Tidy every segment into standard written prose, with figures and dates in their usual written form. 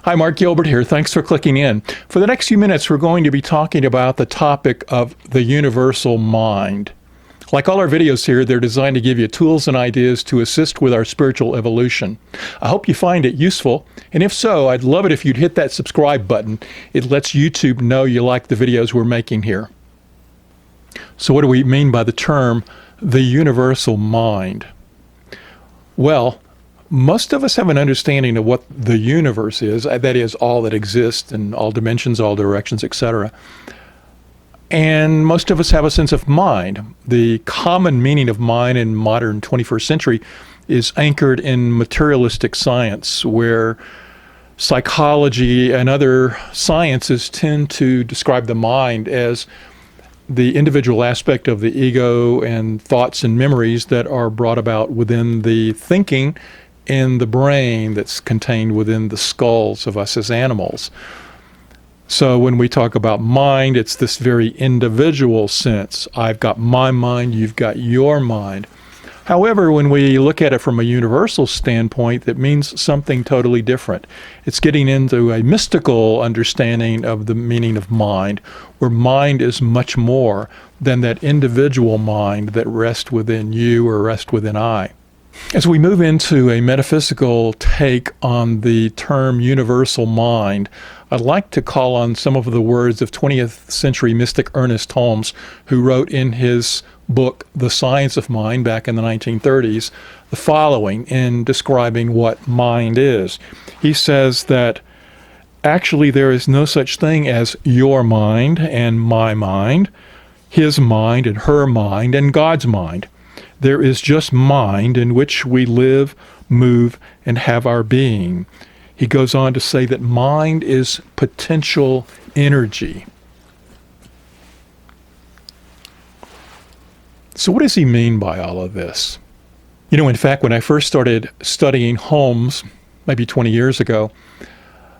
Hi, Mark Gilbert here. Thanks for clicking in. For the next few minutes, we're going to be talking about the topic of the universal mind. Like all our videos here, they're designed to give you tools and ideas to assist with our spiritual evolution. I hope you find it useful, and if so, I'd love it if you'd hit that subscribe button. It lets YouTube know you like the videos we're making here. So what do we mean by the term, the universal mind? Well, most of us have an understanding of what the universe is, that is, all that exists in all dimensions, all directions, etc. And most of us have a sense of mind. The common meaning of mind in modern 21st century is anchored in materialistic science, where psychology and other sciences tend to describe the mind as the individual aspect of the ego and thoughts and memories that are brought about within the thinking in the brain that's contained within the skulls of us as animals. So when we talk about mind, it's this very individual sense. I've got my mind, you've got your mind. However, when we look at it from a universal standpoint, that means something totally different. It's getting into a mystical understanding of the meaning of mind, where mind is much more than that individual mind that rests within you or rests within I. As we move into a metaphysical take on the term universal mind, I'd like to call on some of the words of 20th century mystic Ernest Holmes, who wrote in his book, The Science of Mind, back in the 1930s, the following in describing what mind is. He says that actually there is no such thing as your mind and my mind, his mind and her mind and God's mind. There is just mind in which we live, move, and have our being. He goes on to say that mind is potential energy. So what does he mean by all of this? You know, in fact, when I first started studying Holmes, maybe 20 years ago,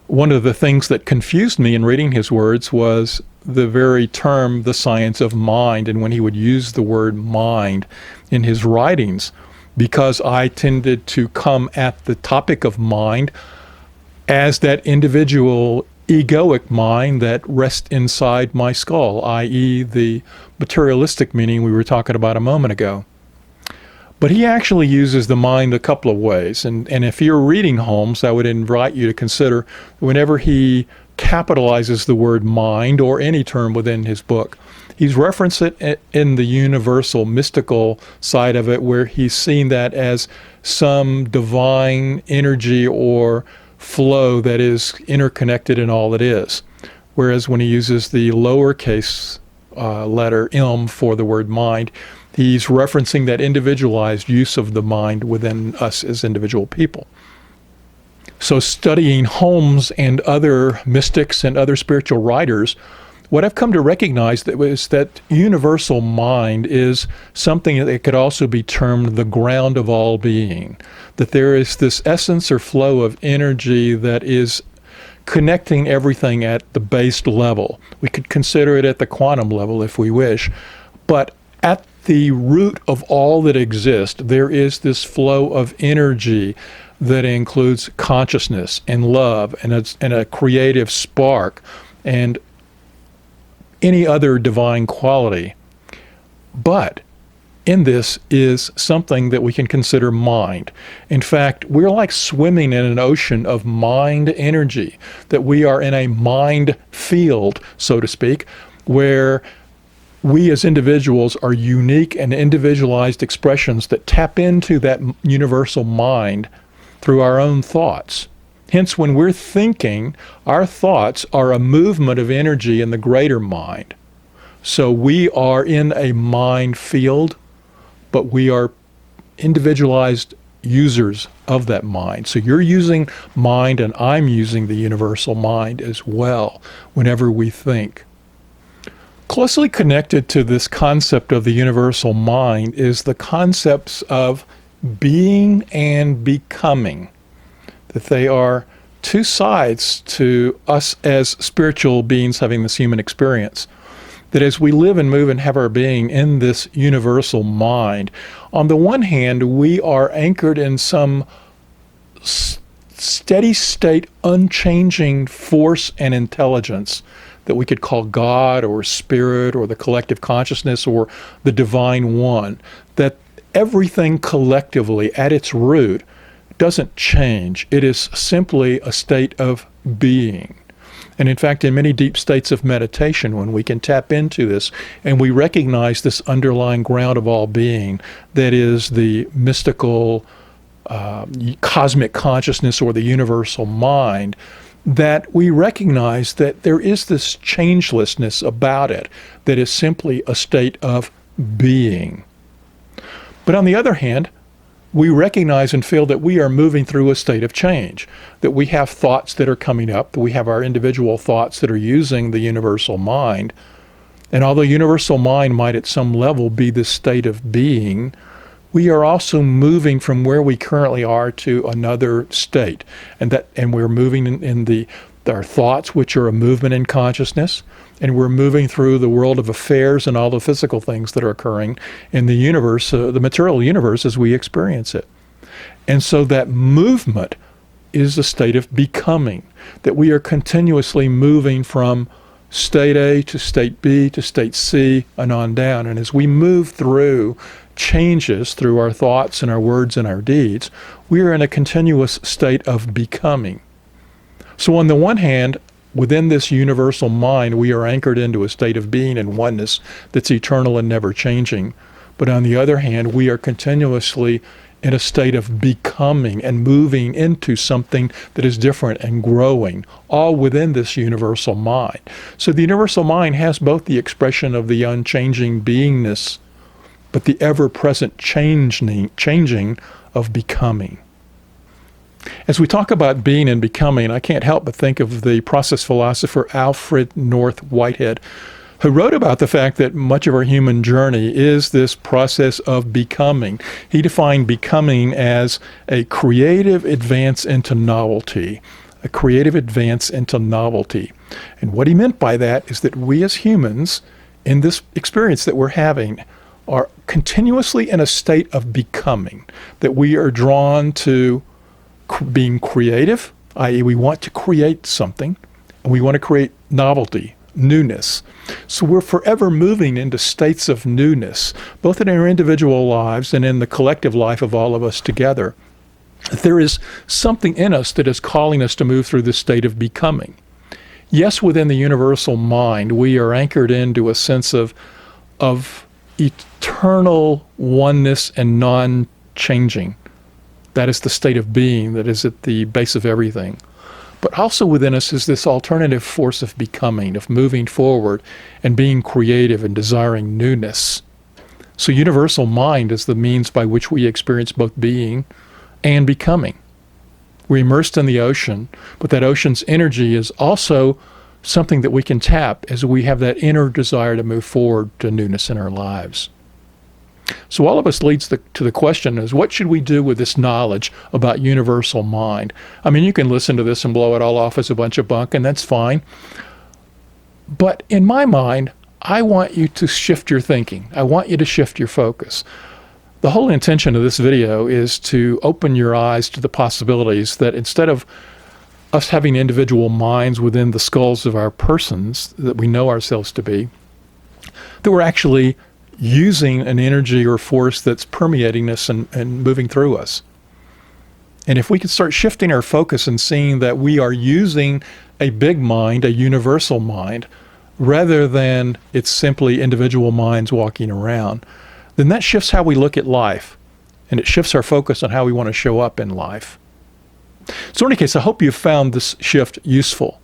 one of the things that confused me in reading his words was the very term, the science of mind, and when he would use the word mind in his writings, because I tended to come at the topic of mind as that individual egoic mind that rests inside my skull, i.e. the materialistic meaning we were talking about a moment ago. But he actually uses the mind a couple of ways, and if you're reading Holmes, I would invite you to consider whenever he capitalizes the word mind or any term within his book, he's referenced it in the universal mystical side of it, where he's seen that as some divine energy or flow that is interconnected in all it is. Whereas when he uses the lowercase letter m for the word mind, he's referencing that individualized use of the mind within us as individual people. So studying Holmes and other mystics and other spiritual writers, what I've come to recognize is that universal mind is something that could also be termed the ground of all being. That there is this essence or flow of energy that is connecting everything at the base level. We could consider it at the quantum level if we wish. But at the root of all that exists, there is this flow of energy that includes consciousness and love and a creative spark and any other divine quality. But in this is something that we can consider mind. In fact, we're like swimming in an ocean of mind energy, that we are in a mind field, so to speak, where we as individuals are unique and individualized expressions that tap into that universal mind through our own thoughts. Hence, when we're thinking, our thoughts are a movement of energy in the greater mind. So we are in a mind field, but we are individualized users of that mind. So you're using mind and I'm using the universal mind as well whenever we think. Closely connected to this concept of the universal mind is the concepts of being and becoming, that they are two sides to us as spiritual beings having this human experience. That as we live and move and have our being in this universal mind, on the one hand, we are anchored in some steady state, unchanging force and intelligence that we could call God or Spirit or the collective consciousness or the Divine One, that everything collectively at its root doesn't change. It is simply a state of being. And in fact, in many deep states of meditation, when we can tap into this and we recognize this underlying ground of all being that is the mystical cosmic consciousness or the universal mind, that we recognize that there is this changelessness about it that is simply a state of being. But on the other hand, we recognize and feel that we are moving through a state of change, that we have thoughts that are coming up, that we have our individual thoughts that are using the universal mind. And although universal mind might at some level be this state of being, we are also moving from where we currently are to another state. And we're moving in our thoughts, which are a movement in consciousness, and we're moving through the world of affairs and all the physical things that are occurring in the universe, the material universe as we experience it. And so that movement is a state of becoming, that we are continuously moving from state A to state B to state C and on down. And as we move through changes through our thoughts and our words and our deeds, we are in a continuous state of becoming. So on the one hand, within this universal mind, we are anchored into a state of being and oneness that's eternal and never changing. But on the other hand, we are continuously in a state of becoming and moving into something that is different and growing, all within this universal mind. So the universal mind has both the expression of the unchanging beingness, but the ever-present changing of becoming. As we talk about being and becoming, I can't help but think of the process philosopher Alfred North Whitehead, who wrote about the fact that much of our human journey is this process of becoming. He defined becoming as a creative advance into novelty, a creative advance into novelty. And what he meant by that is that we as humans, in this experience that we're having, are continuously in a state of becoming, that we are drawn to being creative, i.e. we want to create something, and we want to create novelty, newness. So we're forever moving into states of newness, both in our individual lives and in the collective life of all of us together. There is something in us that is calling us to move through this state of becoming. Yes, within the universal mind, we are anchored into a sense of eternal oneness and non-changing. That is the state of being that is at the base of everything. But also within us is this alternative force of becoming, of moving forward and being creative and desiring newness. So universal mind is the means by which we experience both being and becoming. We're immersed in the ocean, but that ocean's energy is also something that we can tap as we have that inner desire to move forward to newness in our lives. So all of us leads to the question is, what should we do with this knowledge about universal mind? I mean, you can listen to this and blow it all off as a bunch of bunk, and that's fine. But in my mind, I want you to shift your thinking. I want you to shift your focus. The whole intention of this video is to open your eyes to the possibilities that instead of us having individual minds within the skulls of our persons that we know ourselves to be, that we're actually using an energy or force that's permeating us and moving through us. And if we can start shifting our focus and seeing that we are using a big mind, a universal mind, rather than it's simply individual minds walking around, then that shifts how we look at life, and it shifts our focus on how we want to show up in life. So in any case, I hope you've found this shift useful.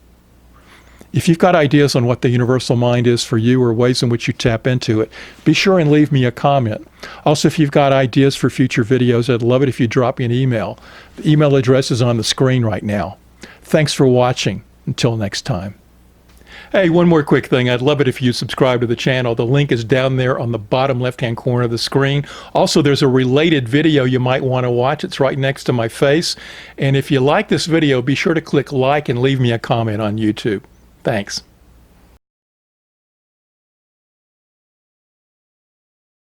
If you've got ideas on what the universal mind is for you or ways in which you tap into it, be sure and leave me a comment. Also, if you've got ideas for future videos, I'd love it if you drop me an email. The email address is on the screen right now. Thanks for watching. Until next time. Hey, one more quick thing. I'd love it if you subscribe to the channel. The link is down there on the bottom left-hand corner of the screen. Also, there's a related video you might want to watch. It's right next to my face. And if you like this video, be sure to click like and leave me a comment on YouTube. Thanks.